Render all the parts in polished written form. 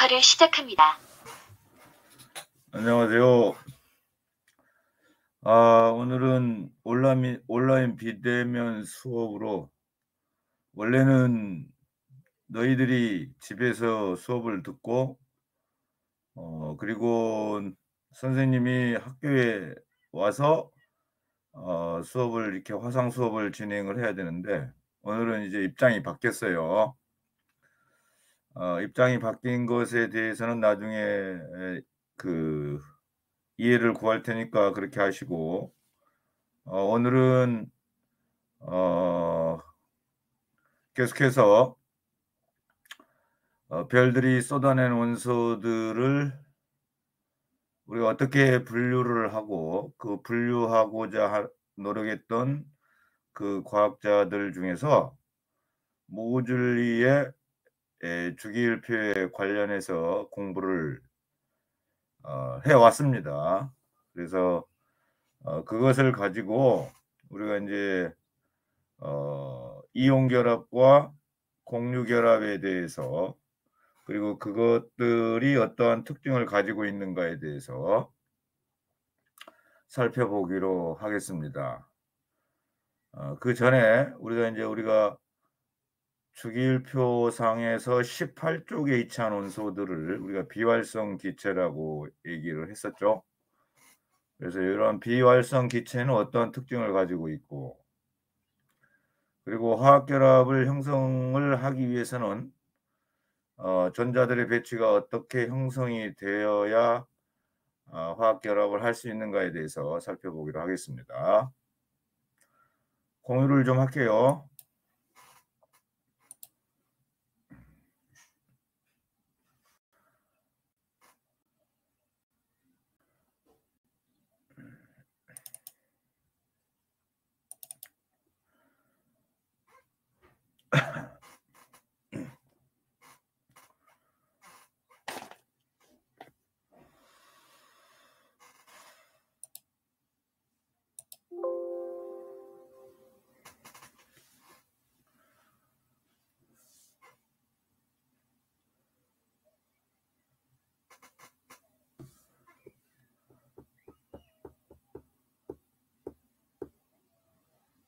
녹화를 시작합니다. 안녕하세요. 오늘은 온라인 비대면 수업으로, 원래는 너희들이 집에서 수업을 듣고 그리고 선생님이 학교에 와서 수업을 이렇게 화상 수업을 진행을 해야 되는데, 오늘은 이제 입장이 바뀌었어요. 입장이 바뀐 것에 대해서는 나중에 그 이해를 구할 테니까 그렇게 하시고, 오늘은 어 계속해서 별들이 쏟아낸 원소들을 우리가 어떻게 분류를 하고, 그 분류하고자 노력했던 그 과학자들 중에서 무준리의 주기율표에 관련해서 공부를 해 왔습니다. 그래서 그것을 가지고 우리가 인제 이온 결합과 공유 결합에 대해서, 그리고 그것들이 어떠한 특징을 가지고 있는가에 대해서 살펴보기로 하겠습니다. 그전에 우리가 주기율표상에서 18쪽에 이치한 원소들을 우리가 비활성 기체라고 얘기를 했었죠. 그래서 이런 비활성 기체는 어떠한 특징을 가지고 있고, 그리고 화학 결합을 형성을 하기 위해서는 전자들의 배치가 어떻게 형성이 되어야 화학 결합을 할 수 있는가에 대해서 살펴보기로 하겠습니다. 공유를 좀 할게요.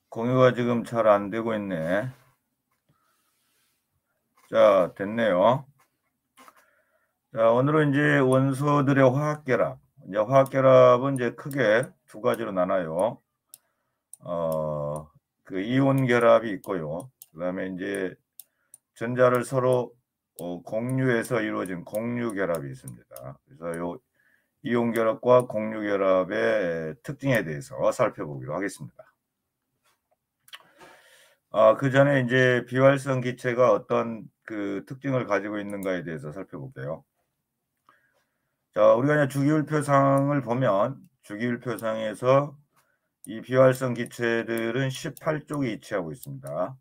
공유가 지금 잘 안 되고 있네. 자, 됐네요. 자, 오늘은 이제 원소들의 화학 결합. 이제 화학 결합은 이제 크게 두 가지로 나눠요. 그 이온 결합이 있고요. 그다음에 이제 전자를 서로 공유해서 이루어진 공유 결합이 있습니다. 그래서 요 이온 결합과 공유 결합의 특징에 대해서 살펴보기로 하겠습니다. 그전에 이제 비활성 기체가 어떤 그 특징을 가지고 있는가에 대해서 살펴볼게요. 자, 우리가 이제 주기율표상을 보면, 주기율표상에서 이 비활성 기체들은 18쪽에 위치하고 있습니다.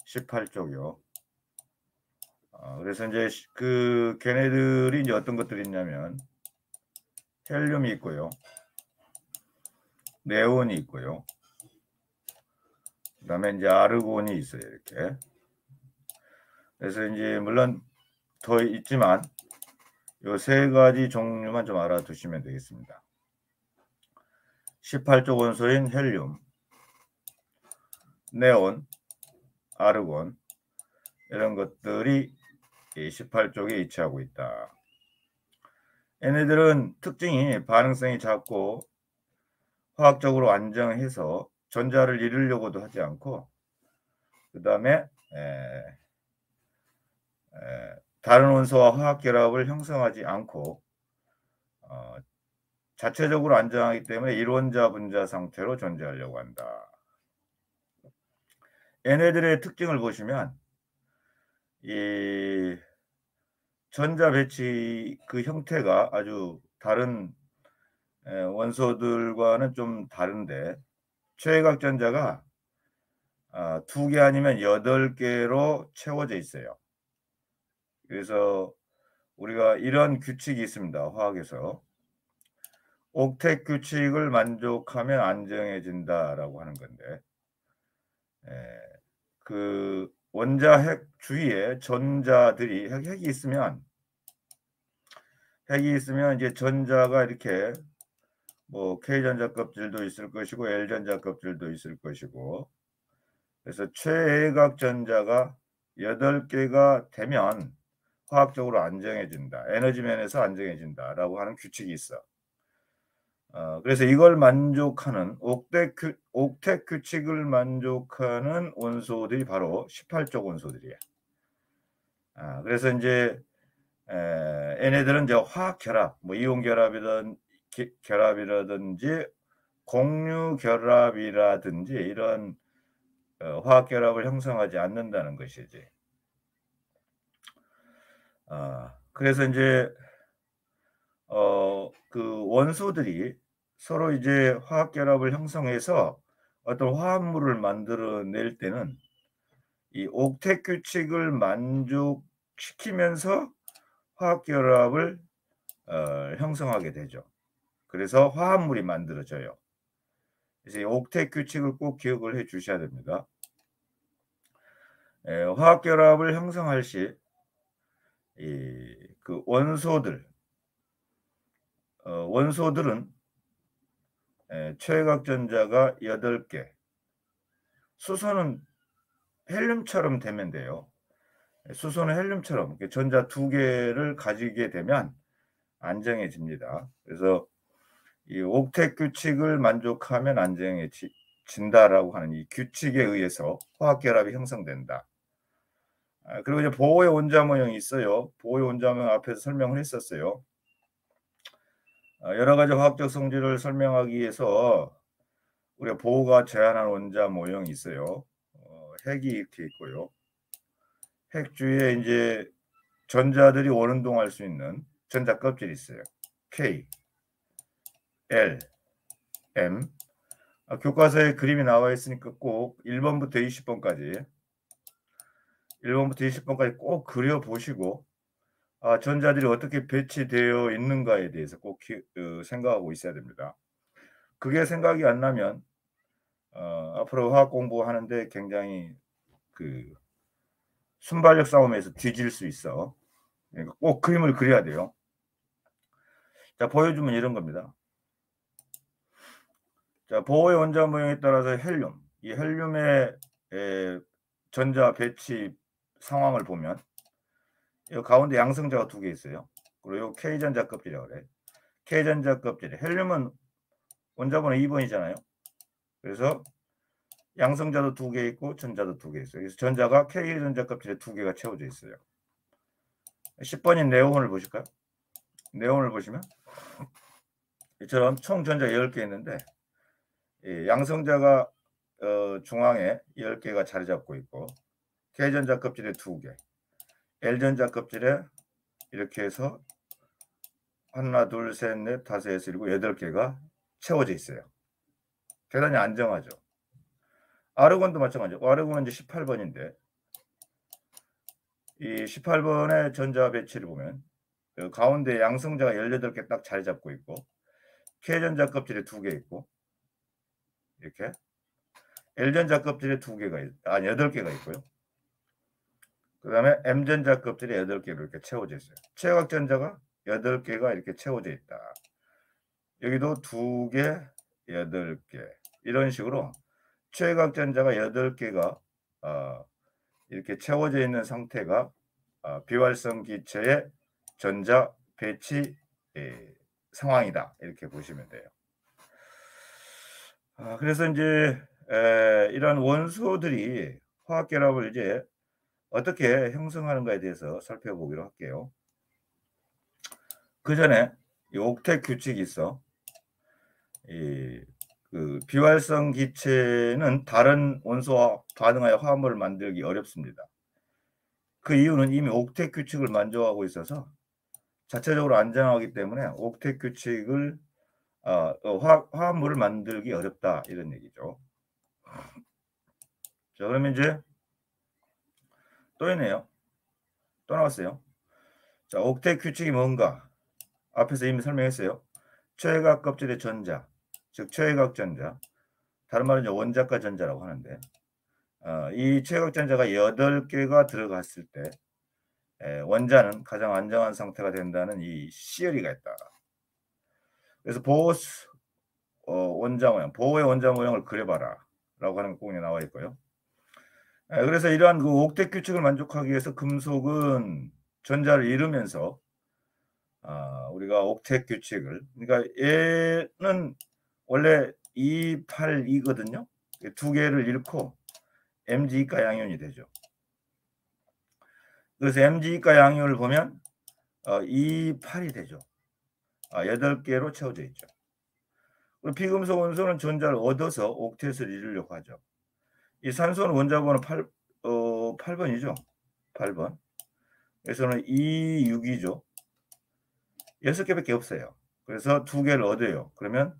18쪽이요. 그래서 이제 그 걔네들이 이제 어떤 것들이 있냐면, 헬륨이 있고요, 네온이 있고요, 그다음에 이제 아르곤이 있어요, 이렇게. 그래서 이제 물론 더 있지만 요 세 가지 종류만 좀 알아두시면 되겠습니다. 18쪽 원소인 헬륨, 네온, 아르곤, 이런 것들이 18쪽에 위치하고 있다. 얘네들은 특징이 반응성이 작고 화학적으로 안정해서 전자를 잃으려고도 하지 않고, 그 다음에 다른 원소와 화학 결합을 형성하지 않고 자체적으로 안정하기 때문에 일원자 분자 상태로 존재하려고 한다. 얘네들의 특징을 보시면 이 전자 배치 그 형태가 아주 다른 원소들과는 좀 다른데, 최외곽 전자가 2개 아니면 8개로 채워져 있어요. 그래서 우리가 이런 규칙이 있습니다, 화학에서. 옥텟 규칙을 만족하면 안정해진다라고 하는 건데, 그 원자 핵 주위에 전자들이 핵이 있으면 이제 전자가 이렇게 뭐 K전자 껍질도 있을 것이고 L전자 껍질도 있을 것이고, 그래서 최애각 전자가 8개가 되면 화학적으로 안정해진다. 에너지 면에서 안정해진다라고 하는 규칙이 있어. 그래서 이걸 만족하는 옥텟 규칙을 만족하는 원소들이 바로 18족 원소들이야. 그래서 이제 얘네들은 이제 화학 결합, 뭐 이온 결합이라든지 공유 결합이라든지 이런 화학 결합을 형성하지 않는다는 것이지. 그래서 이제 그 원소들이 서로 이제 화학 결합을 형성해서 어떤 화합물을 만들어낼 때는 이 옥텟 규칙을 만족시키면서 화학 결합을 형성하게 되죠. 그래서 화합물이 만들어져요. 그래서 이 옥텟 규칙을 꼭 기억을 해 주셔야 됩니다. 화학 결합을 형성할 시 그 원소들은 최애각 전자가 8개, 수소는 헬륨처럼 되면 돼요. 수소는 헬륨처럼 전자 2개를 가지게 되면 안정해집니다. 그래서 이 옥텟 규칙을 만족하면 안정해진다라고 하는 이 규칙에 의해서 화학 결합이 형성된다. 그리고 이제 보호의 원자 모형이 있어요. 보호의 원자 모형 앞에서 설명을 했었어요. 여러 가지 화학적 성질을 설명하기 위해서 우리가 보호가 제한한 원자 모형이 있어요. 핵이 이렇게 있고요. 핵 주위에 이제 전자들이 원운동할 수 있는 전자 껍질이 있어요. K, L, M. 교과서에 그림이 나와 있으니까 꼭 1번부터 20번까지 꼭 그려보시고 전자들이 어떻게 배치되어 있는가에 대해서 꼭 생각하고 있어야 됩니다. 그게 생각이 안 나면 앞으로 화학 공부하는데 굉장히 그 순발력 싸움에서 뒤질 수 있어. 그러니까 꼭 그림을 그려야 돼요. 자, 보여주면 이런 겁니다. 자, 보호의 원자 모형에 따라서 헬륨, 이 헬륨의 전자 배치 상황을 보면 이 가운데 양성자가 2개 있어요. 그리고 K전자 껍질이라고 그래. K전자 껍질. 헬륨은 원자번호 2번이잖아요. 그래서 양성자도 2개 있고 전자도 2개 있어요. 그래서 전자가 K전자 껍질에 2개가 채워져 있어요. 10번인 네온을 보실까요? 네온을 보시면 이처럼 총 전자 10개 있는데 양성자가 중앙에 10개가 자리 잡고 있고 K전자 껍질에 2개, L전자 껍질에 이렇게 해서 하나, 둘, 셋, 넷, 다섯, 여섯, 일곱, 8개가 채워져 있어요. 대단히 안정하죠. 아르곤도 마찬가지죠. 아르곤은 이제 18번인데 이 18번의 전자 배치를 보면 가운데 양성자가 18개 딱 자리 잡고 있고 K전자 껍질에 2개 있고 이렇게 L전자 껍질에 8개가 있고요. 그 다음에 M전자 껍질에 8개로 이렇게 채워져 있어요. 최애각 전자가 8개가 이렇게 채워져 있다. 여기도 2개, 8개 이런 식으로 최애각 전자가 8개가 이렇게 채워져 있는 상태가 비활성 기체의 전자 배치 상황이다. 이렇게 보시면 돼요. 그래서 이제 이런 원소들이 화학 결합을 이제 어떻게 형성하는가에 대해서 살펴보기로 할게요. 그 전에 이 옥텟 규칙이 있어. 그 비활성 기체는 다른 원소와 반응하여 화합물을 만들기 어렵습니다. 그 이유는 이미 옥텟 규칙을 만족하고 있어서 자체적으로 안정하기 때문에 옥텟 규칙을 화합물을 만들기 어렵다 이런 얘기죠. 자, 그러면 이제 또 있네요. 또 나왔어요. 자, 옥텟 규칙이 뭔가 앞에서 이미 설명했어요. 최애각 껍질의 전자, 즉 최애각 전자, 다른 말은 이제 원자가 전자라고 하는데 이 최각전자가 8개가 들어갔을 때 원자는 가장 안정한 상태가 된다는 이 시어리가 있다. 그래서 보호의 원자 모형을 그려봐라 라고 하는 공이 나와 있고요. 그래서 이러한 그 옥텟 규칙을 만족하기 위해서 금속은 전자를 잃으면서 우리가 옥텟 규칙을, 그러니까 얘는 원래 2, 8, 2거든요. 두 개를 잃고 Mg가 양이온이 되죠. 그래서 Mg가 양이온을 보면 2, 8이 되죠. 8개로 채워져 있죠. 그리고 비금속 원소는 전자를 얻어서 옥텟을 이루려고 하죠. 이 산소는 원자 번호 8번이죠. 8번. 그래서는 2, 6이죠. 6개밖에 없어요. 그래서 2개를 얻어요. 그러면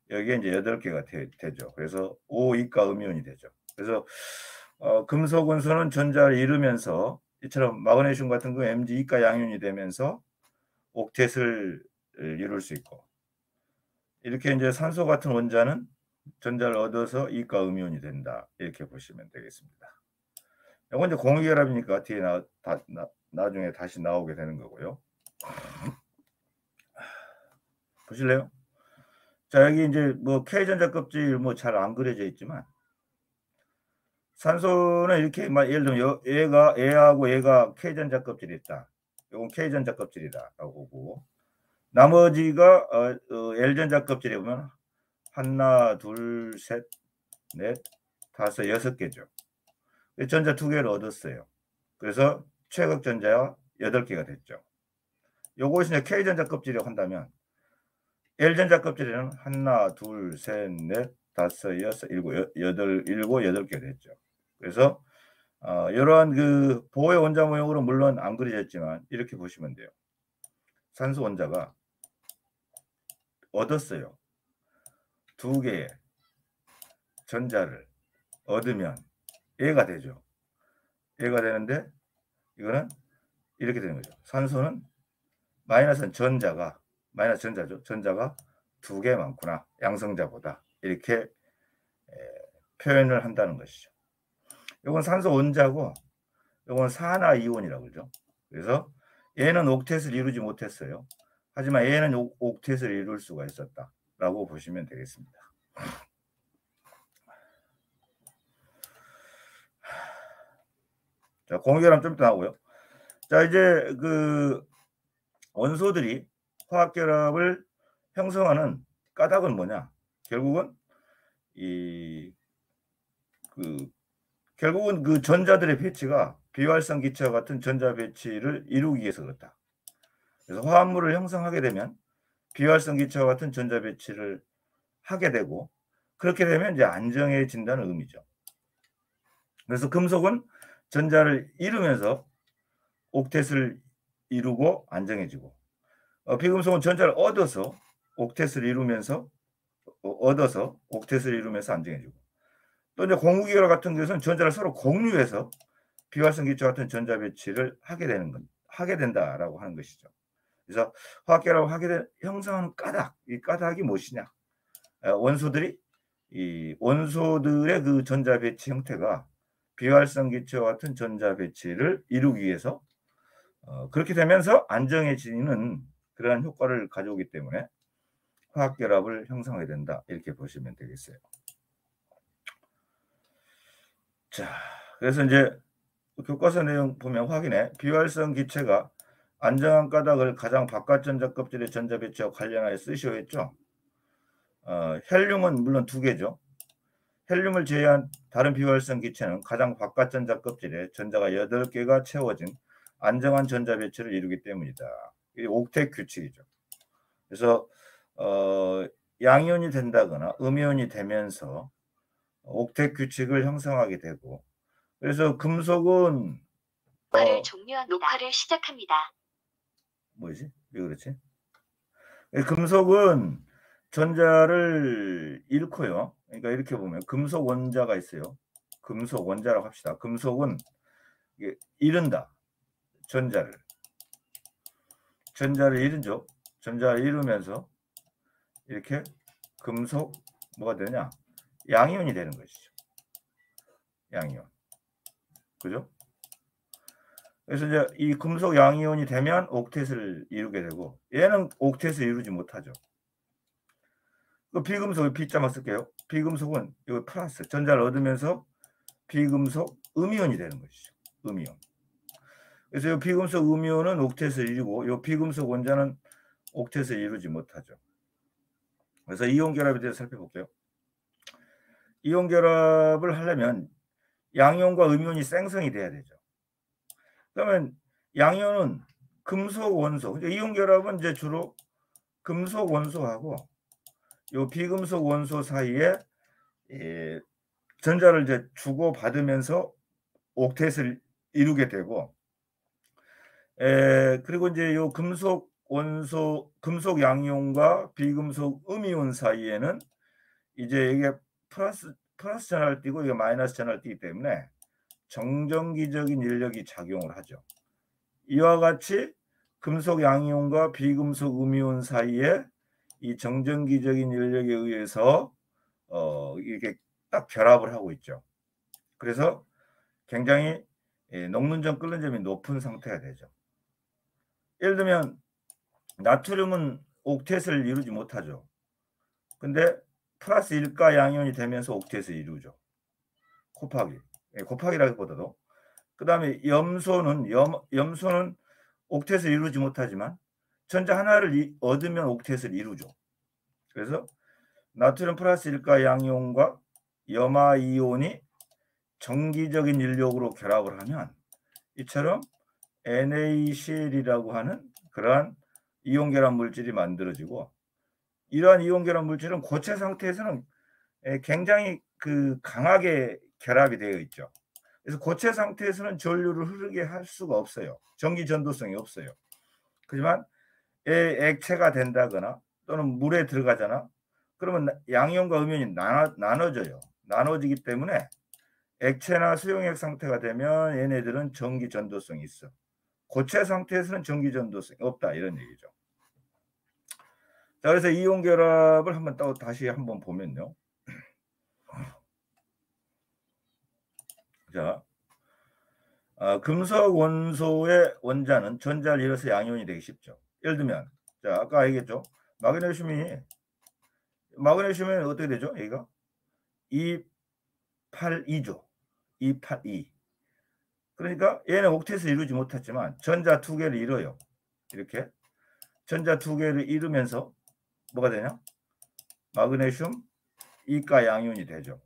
여기에 이제 8개가 되죠. 그래서 O, 이가 음이온이 되죠. 그래서 금속 원소는 전자를 잃으면서 이처럼 마그네슘 같은 거 Mg, 이가 양이온이 되면서 옥텟을 이룰 수 있고, 이렇게 이제 산소 같은 원자는 전자를 얻어서 이가 음이온이 된다. 이렇게 보시면 되겠습니다. 이건 이제 공유결합이니까 뒤에 나중에 다시 나오게 되는 거고요. 보실래요? 자, 여기 이제 뭐 K전자 껍질 뭐 잘 안 그려져 있지만, 산소는 이렇게 예를 들면 얘하고 얘가 K전자 껍질이 있다. 이건 K전자 껍질이다라고 보고, 나머지가 L전자 껍질에 보면 하나, 둘, 셋, 넷, 다섯, 6개죠. 전자 2개를 얻었어요. 그래서 최극전자가 8개가 됐죠. 요것이 이제 K전자 껍질이라고 한다면, L전자 껍질에는 하나, 둘, 셋, 넷, 다섯, 여섯, 일곱, 여덟 개 됐죠. 그래서 이러한 그 보호의 원자 모형으로 물론 안 그려졌지만 이렇게 보시면 돼요. 산소 원자가 얻었어요. 2개의 전자를 얻으면 얘가 되죠. 얘가 되는데 이거는 이렇게 되는 거죠. 산소는 마이너스 전자죠. 전자가 2개 많구나. 양성자보다. 이렇게 표현을 한다는 것이죠. 이건 산소 원자고 이건 산화이온이라고 그러죠. 그래서 얘는 옥텟을 이루지 못했어요. 하지만 얘는 옥텟을 이룰 수가 있었다라고 보시면 되겠습니다. 자, 공유결합 좀 더 나오고요. 자, 이제 그 원소들이 화학결합을 형성하는 까닭은 뭐냐? 결국은 결국은 그 전자들의 배치가 비활성 기체와 같은 전자 배치를 이루기 위해서 그렇다. 그래서 화합물을 형성하게 되면 비활성 기체와 같은 전자 배치를 하게 되고, 그렇게 되면 이제 안정해진다는 의미죠. 그래서 금속은 전자를 잃으면서 옥텟을 이루고 안정해지고, 비금속은 전자를 얻어서 옥텟을 이루면서 안정해지고, 또 이제 공유결합 같은 경우에는 전자를 서로 공유해서 비활성 기체와 같은 전자 배치를 하게 된다라고 하는 것이죠. 그래서 화학결합을 형성하는 까닭, 이 까닭이 무엇이냐? 원소들의 그 전자 배치 형태가 비활성 기체와 같은 전자 배치를 이루기 위해서 그렇게 되면서 안정해지는 그러한 효과를 가져오기 때문에 화학결합을 형성하게 된다. 이렇게 보시면 되겠어요. 자, 그래서 이제 교과서 내용 보면 확인해. 비활성 기체가 안정한 까닭을 가장 바깥 전자 껍질의 전자 배치와 관련하여 쓰시오 했죠. 헬륨은 물론 2개죠. 헬륨을 제외한 다른 비활성 기체는 가장 바깥 전자 껍질에 전자가 8개가 채워진 안정한 전자 배치를 이루기 때문이다. 이게 옥텟 규칙이죠. 그래서 양이온이 된다거나 음이온이 되면서 옥텟 규칙을 형성하게 되고, 그래서 금속은 녹화를 종료한 녹화를 시작합니다. 뭐지? 왜 그렇지? 금속은 전자를 잃고요. 그러니까 이렇게 보면 금속 원자가 있어요. 금속 원자라고 합시다. 금속은 잃은다. 전자를 잃은죠. 전자를 잃으면서 이렇게 금속 뭐가 되냐? 양이온이 되는 것이죠. 양이온. 그죠? 그래서 이제 이 금속 양이온이 되면 옥텟을 이루게 되고 얘는 옥텟을 이루지 못하죠. 그 비금속 B자만 쓸게요. 비금속은 이 플러스 전자를 얻으면서 비금속 음이온이 되는 것이죠. 음이온. 그래서 이 비금속 음이온은 옥텟을 이루고 이 비금속 원자는 옥텟을 이루지 못하죠. 그래서 이온 결합에 대해서 살펴볼게요. 이온 결합을 하려면 양이온과 음이온이 생성이 돼야 되죠. 그러면 양이온은 금속 원소, 이온 결합은 이제 주로 금속 원소하고 요 비금속 원소 사이에 전자를 이제 주고 받으면서 옥텟을 이루게 되고, 그리고 이제 요 금속 원소, 금속 양이온과 비금속 음이온 사이에는 이제 이게 플러스 전하를 띠고 이게 마이너스 전하를 띠기 때문에 정전기적인 인력이 작용을 하죠. 이와 같이 금속 양이온과 비금속 음이온 사이에 이 정전기적인 인력에 의해서 이렇게 딱 결합을 하고 있죠. 그래서 굉장히 녹는 점 끓는 점이 높은 상태가 되죠. 예를 들면 나트륨은 옥텟을 이루지 못하죠. 근데 플러스 1가 양이온이 되면서 옥텟을 이루죠. 곱하기라기보다도. 그 다음에 염소는 옥텟을 이루지 못하지만 전자 하나를 얻으면 옥텟을 이루죠. 그래서 나트륨 플러스 1가 양이온과 염화 이온이 정기적인 인력으로 결합을 하면 이처럼 NaCl이라고 하는 그러한 이온 결합 물질이 만들어지고, 이러한 이온 결합 물질은 고체 상태에서는 굉장히 강하게 결합이 되어 있죠. 그래서 고체 상태에서는 전류를 흐르게 할 수가 없어요. 전기 전도성이 없어요. 하지만 액체가 된다거나 또는 물에 들어가잖아. 그러면 양이온과 음이온이 나눠져요. 나눠지기 때문에 액체나 수용액 상태가 되면 얘네들은 전기 전도성이 있어. 고체 상태에서는 전기 전도성이 없다, 이런 얘기죠. 자, 그래서 이온 결합을 한번 또 다시 한번 보면요. 자, 금속 원소의 원자는 전자를 잃어서 양이온이 되기 쉽죠. 예를 들면, 자, 아까 얘기했죠. 마그네슘이 어떻게 되죠? 여기가 282죠. 282. 그러니까 얘는 옥텟을 이루지 못했지만 전자 두 개를 이뤄요. 이렇게 전자 두 개를 이루면서 뭐가 되냐? 마그네슘 2가 양이온이 되죠.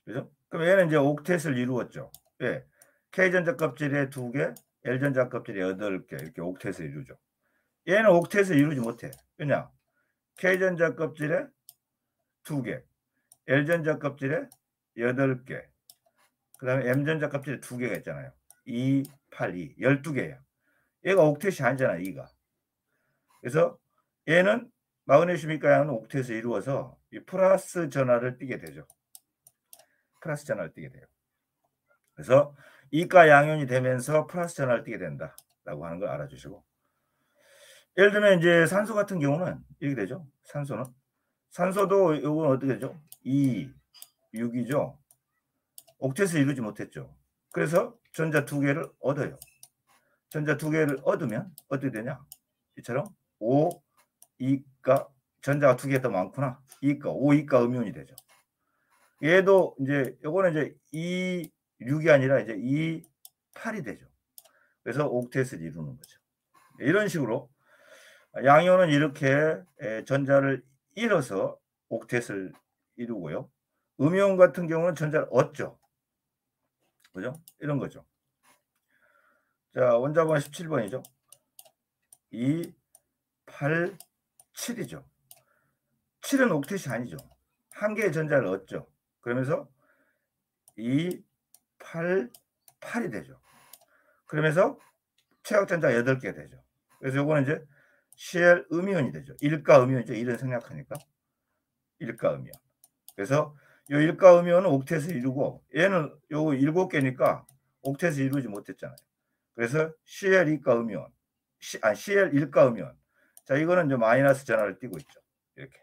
그죠? 그럼 얘는 이제 옥텟을 이루었죠. 예. K전자 껍질에 2개, L전자 껍질에 8개 이렇게 옥텟을 이루죠. 얘는 옥텟을 이루지 못해. 왜냐? K전자 껍질에 2개, L전자 껍질에 8개, 그 다음에 M전자 껍질에 2개가 있잖아요. 2, 8, 2, 12개예요. 얘가 옥텟이 아니잖아, 2가. 그래서 얘는 마그네슘 이가양은 옥텟을 이루어서 이 플러스 전하를 띠게 되죠. 플러스 전하를 띠게 돼요. 그래서 이가 양이온이 되면서 플러스 전하를 띠게 된다라고 하는 걸 알아주시고, 예를 들면 이제 산소 같은 경우는 이렇게 되죠. 산소도 이건 어떻게 되죠? 2, 6이죠. 옥텟을 이루지 못했죠. 그래서 전자 두 개를 얻어요. 전자 두 개를 얻으면 어떻게 되냐? 이처럼 5, 2가 전자가 두 개 더 많구나. 2가 5, 2가 음이온이 되죠. 얘도 이제 요거는 이제 2, 6이 아니라 이제 2, 8이 되죠. 그래서 옥텟을 이루는 거죠. 이런 식으로 양이온은 이렇게 전자를 잃어서 옥텟을 이루고요. 음이온 같은 경우는 전자를 얻죠. 그죠? 이런 거죠. 자, 원자번 17번이죠. 2, 8, 7이죠. 7은 옥텟이 아니죠. 한 개의 전자를 얻죠. 그러면서 2, 8, 8이 되죠. 그러면서 최악전자 8개 되죠. 그래서 요거는 이제 Cl 음이온이 되죠. 1가 음이온이죠. 1은 생략하니까. 1가 음이온. 그래서 요 1가 음이온은 옥텟을 이루고 얘는 요 7개니까 옥텟을 이루지 못했잖아요. 그래서 Cl 2가 음이온. Cl 1가 음이온. 자, 이거는 이제 마이너스 전하를 띄고 있죠. 이렇게.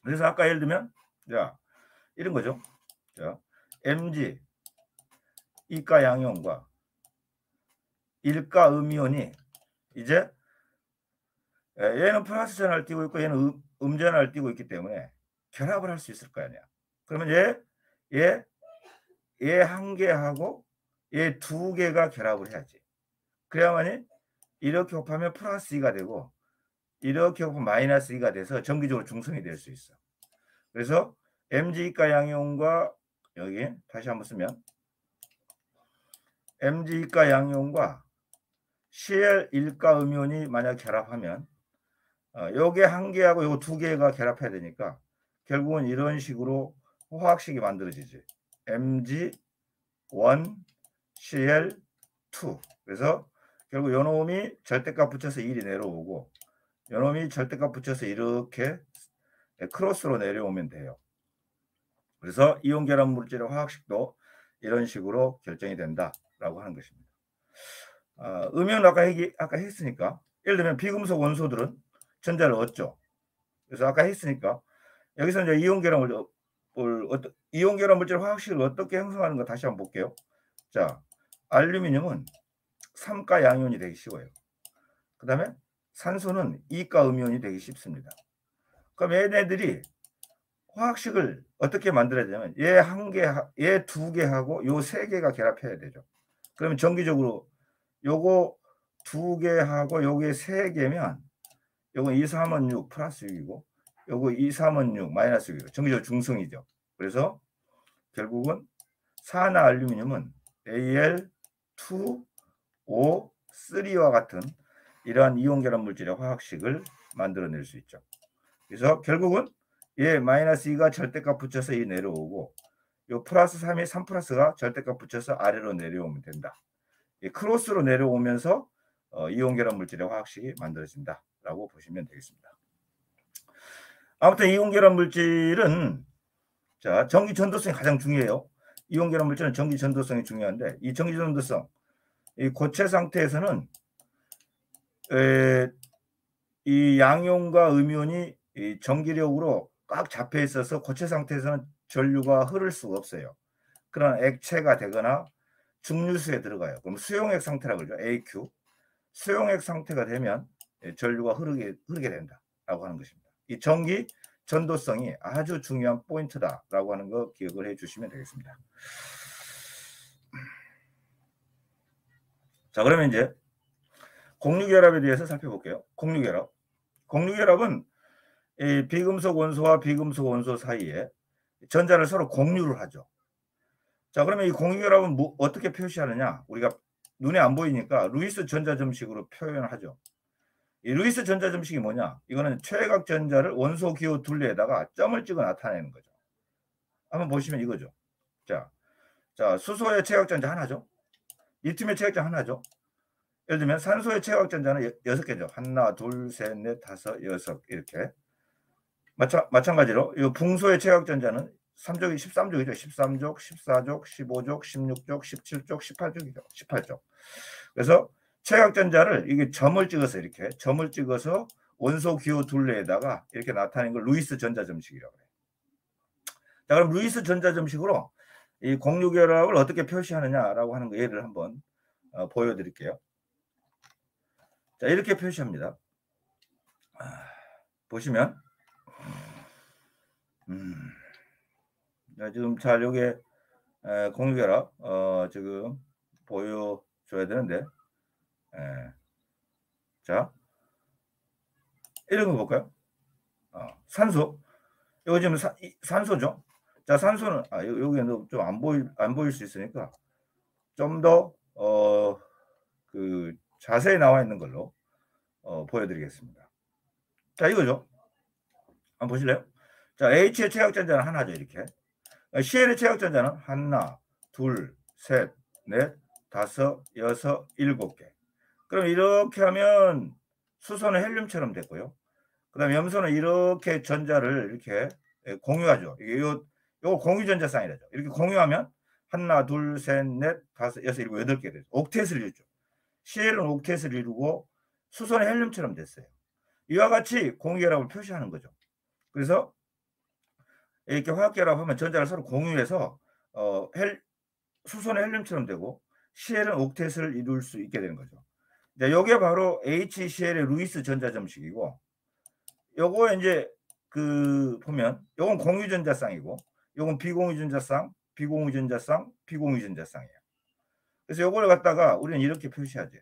그래서 아까 예를 들면 자, 이런 거죠. 자, Mg 이가 양이온과 일가 음이온이 이제 얘는 플러스 전하를 띄고 있고 얘는 음전하를 띄고 있기 때문에 결합을 할 수 있을 거 아니야. 그러면 얘 한 개하고 얘 두 개가 결합을 해야지. 그래야만이 이렇게 곱하면 플러스 2가 되고 이렇게 곱하면 마이너스 2가 돼서 정기적으로 중성이 될 수 있어. 그래서 Mg가 양이온과 여기 다시 한번 쓰면 Mg가 양이온과 Cl 일가 음이온이 만약 결합하면 요게 한 개하고 요거 두 개가 결합해야 되니까 결국은 이런 식으로 화학식이 만들어지지. Mg1 Cl2. 그래서 결국 요 놈이 절대값 붙여서 1이 내려오고 요 놈이 절대값 붙여서 이렇게 크로스로 내려오면 돼요. 그래서 이온 결합 물질의 화학식도 이런 식으로 결정이 된다라고 하는 것입니다. 음이온 아까 했으니까 예를 들면 비금속 원소들은 전자를 얻죠. 그래서 아까 했으니까 여기서 이제 이온 결합 물질 화학식을 어떻게 형성하는 거 다시 한번 볼게요. 자, 알루미늄은 3가 양이온이 되기 쉬워요. 그 다음에 산소는 2가 음이온이 되기 쉽습니다. 그럼 얘네들이 화학식을 어떻게 만들어야 되냐면 얘 한 개, 얘 두 개하고 요 세 개가 결합해야 되죠. 그러면 정기적으로 요거 두 개하고 요게 세 개면 요거 2, 3은 6 플러스 6이고 요거 2, 3은 6 마이너스 6이고 정기적으로 중성이죠. 그래서 결국은 산화 알루미늄은 Al2O3와 같은 이러한 이온 결합 물질의 화학식을 만들어낼 수 있죠. 그래서 결국은 얘 마이너스 2가 절대값 붙여서 2 내려오고 요 플러스 3이 3 플러스가 절대값 붙여서 아래로 내려오면 된다. 크로스로 내려오면서 이온 결합 물질의 화학식이 만들어진다라고 보시면 되겠습니다. 아무튼 이온 결합 물질은 자, 전기 전도성이 가장 중요해요. 이온 결합 물질은 전기 전도성이 중요한데 이 전기 전도성 이 고체 상태에서는 이 양이온과 음이온이 이 전기력으로 꽉 잡혀 있어서 고체 상태에서는 전류가 흐를 수가 없어요. 그런 액체가 되거나 중류수에 들어가요. 그럼 수용액 상태라고 그러죠. AQ. 수용액 상태가 되면 전류가 흐르게 된다라고 하는 것입니다. 이 전기 전도성이 아주 중요한 포인트다라고 하는 거 기억을 해 주시면 되겠습니다. 자, 그러면 이제 공유결합에 대해서 살펴볼게요. 공유결합은 이 비금속 원소와 비금속 원소 사이에 전자를 서로 공유를 하죠. 자, 그러면 이 공유결합은 어떻게 표시하느냐? 우리가 눈에 안 보이니까 루이스 전자점식으로 표현하죠. 이 루이스 전자점식이 뭐냐? 이거는 최외각 전자를 원소 기호 둘레에다가 점을 찍어 나타내는 거죠. 한번 보시면 이거죠. 자, 수소의 최외각 전자 하나죠. 리튬의 최외각 전자 하나죠. 예를 들면 산소의 최외각 전자는 6개죠. 하나, 둘, 셋, 넷, 다섯, 여섯 이렇게. 마찬가지로 이 붕소의 최외각 전자는 3족이 13족이죠. 13족, 14족, 15족, 16족, 17족, 18족이죠. 18족. 그래서 최외각 전자를 이게 점을 찍어서 원소 기호 둘레에다가 이렇게 나타내는 걸 루이스 전자점식이라고 해요. 자, 그럼 루이스 전자점식으로 이 공유결합을 어떻게 표시하느냐라고 하는 거 예를 한번 보여드릴게요. 자, 이렇게 표시합니다. 보시면 지금 잘 여기에 공유결합 지금 보여줘야 되는데 자, 이런 거 볼까요? 산소. 이거 지금 산소죠. 자, 산소는 여기는 좀 안 보일 수 있으니까 좀 더 그 자세히 나와 있는 걸로 보여드리겠습니다. 자, 이거죠. 한번 보실래요? 자, H의 최외각 전자는 하나죠. 이렇게. Cl의 최외각 전자는 하나, 둘, 셋, 넷, 다섯, 여섯, 일곱 개. 그럼 이렇게 하면 수소는 헬륨처럼 됐고요. 그 다음에 염소는 이렇게 전자를 이렇게 공유하죠. 이거 공유전자 쌍이라죠. 이렇게 공유하면 하나, 둘, 셋, 넷, 다섯, 여섯, 일곱, 여덟 개 되죠. 옥텟을 이루죠. Cl은 옥텟을 이루고 수소는 헬륨처럼 됐어요. 이와 같이 공유결합을 표시하는 거죠. 그래서 이렇게 화학결합하면 전자를 서로 공유해서 수소는 헬륨처럼 되고 Cl은 옥텟을 이룰 수 있게 되는 거죠. 이게 바로 HCl의 루이스 전자점식이고, 요거 이제 보면 요건 공유전자쌍이고, 요건 비공유전자쌍, 비공유전자쌍, 비공유전자쌍이에요. 그래서 요걸 갖다가 우리는 이렇게 표시하죠.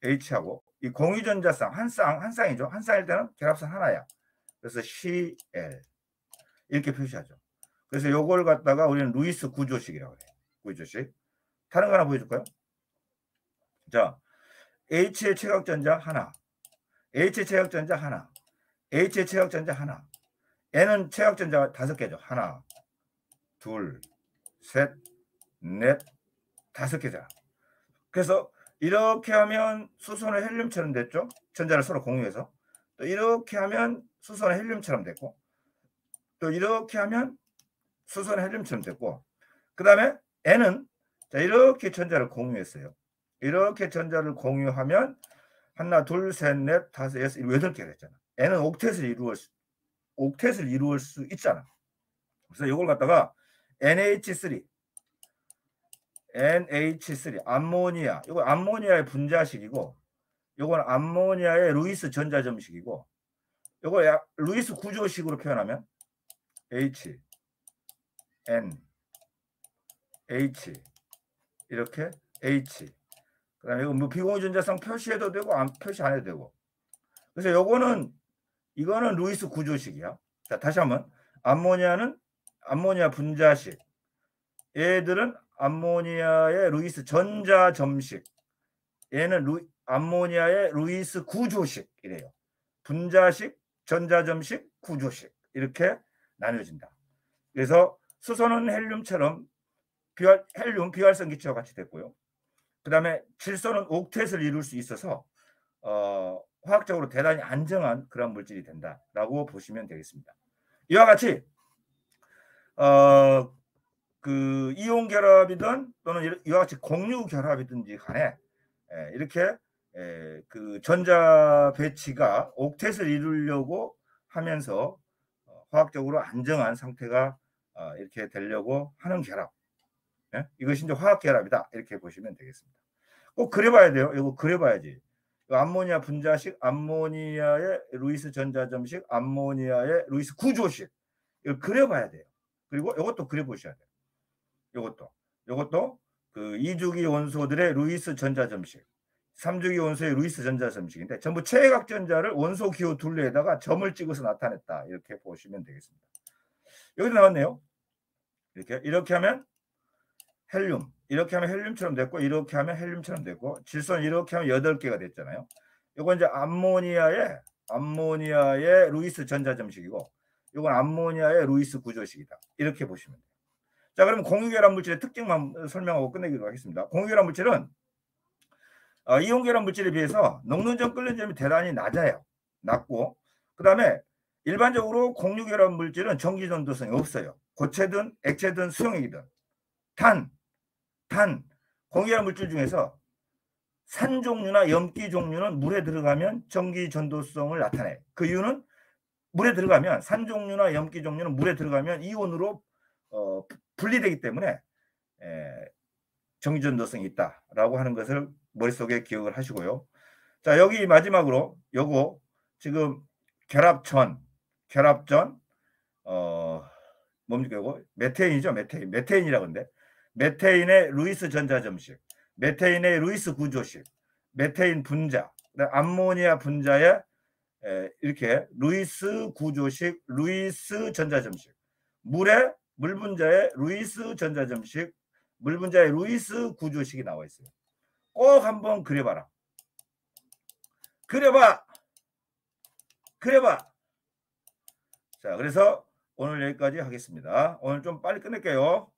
H하고 이 공유전자쌍 한 쌍이죠. 한 쌍일 때는 결합선 하나야. 그래서 Cl 이렇게 표시하죠. 그래서 요걸 갖다가 우리는 루이스 구조식이라고 해요. 구조식. 다른 거 하나 보여줄까요? 자, H의 최각전자 하나, H의 최각전자 하나, H의 최각전자 하나, N은 최각전자가 5개죠. 하나, 둘, 셋, 넷, 5개잖아. 그래서 이렇게 하면 수소는 헬륨처럼 됐죠. 전자를 서로 공유해서. 또 이렇게 하면 수소는 헬륨처럼 됐고, 또 이렇게 하면 수소는 헬륨처럼 됐고, 그 다음에 N은 자 이렇게 전자를 공유했어요. 이렇게 전자를 공유하면 하나, 둘, 셋, 넷, 다섯, 여섯, 일곱, 8개가 됐잖아. N은 옥텟을 이루을 수 있잖아. 그래서 이걸 갖다가 NH3 암모니아, 이거 암모니아의 분자식이고, 이건 암모니아의 루이스 전자점식이고, 이거 루이스 구조식으로 표현하면 H, N, H 이렇게 H. 그다음에 이거 뭐 비공유전자성 표시해도 되고 표시 안 해도 되고. 그래서 이거는 루이스 구조식이야. 자, 다시 한번 암모니아는 암모니아 분자식. 얘들은 암모니아의 루이스 전자점식. 얘는 암모니아의 루이스 구조식이래요. 분자식, 전자점식, 구조식 이렇게 나뉘어진다. 그래서 수소는 헬륨처럼 헬륨 비활성 기체와 같이 됐고요. 그 다음에 질소는 옥텟을 이룰 수 있어서 화학적으로 대단히 안정한 그런 물질이 된다라고 보시면 되겠습니다. 이와 같이 이온 결합이든 또는 이와 같이 공유 결합이든지 간에 이렇게 그 전자 배치가 옥텟을 이루려고 하면서 화학적으로 안정한 상태가 이렇게 되려고 하는 결합. 이것이 이제 화학 결합이다. 이렇게 보시면 되겠습니다. 꼭 그려봐야 돼요. 이거 그려봐야지. 암모니아 분자식, 암모니아의 루이스 전자점식, 암모니아의 루이스 구조식. 이걸 그려봐야 돼요. 그리고 이것도 그려보셔야 돼요. 이것도 그 2주기 원소들의 루이스 전자점식, 3주기 원소의 루이스 전자점식인데 전부 최각전자를 원소 기호 둘레에다가 점을 찍어서 나타냈다. 이렇게 보시면 되겠습니다. 여기도 나왔네요. 이렇게 하면 헬륨, 이렇게 하면 헬륨처럼 됐고, 이렇게 하면 헬륨처럼 됐고, 질소는 이렇게 하면 8개가 됐잖아요. 이건 이제 암모니아의 루이스 전자점식이고, 이건 암모니아의 루이스 구조식이다. 이렇게 보시면 돼요. 자, 그러면 공유결합 물질의 특징만 설명하고 끝내기로 하겠습니다. 공유결합 물질은 이온 결합 물질에 비해서 녹는 점, 끓는 점이 대단히 낮고, 그 다음에 일반적으로 공유결합 물질은 전기 전도성이 없어요. 고체든 액체든 수용액이든. 공유결합 물질 중에서 산 종류나 염기 종류는 물에 들어가면 전기 전도성을 나타내. 그 이유는 물에 들어가면 산 종류나 염기 종류는 물에 들어가면 이온으로 분리되기 때문에 전기 전도성이 있다라고 하는 것을 머릿속에 기억을 하시고요. 자, 여기 마지막으로 요거 지금 결합전 뭡니까 이거? 메테인이죠. 메테인이라고 하는데 메테인의 루이스 전자점식, 메테인의 루이스 구조식, 메테인 분자, 암모니아 분자의 이렇게 루이스 구조식, 루이스 전자점식, 물 분자의 루이스 전자점식, 물 분자의 루이스 구조식이 나와 있어요. 꼭 한번 그려봐. 자, 그래서 오늘 여기까지 하겠습니다. 오늘 좀 빨리 끝낼게요.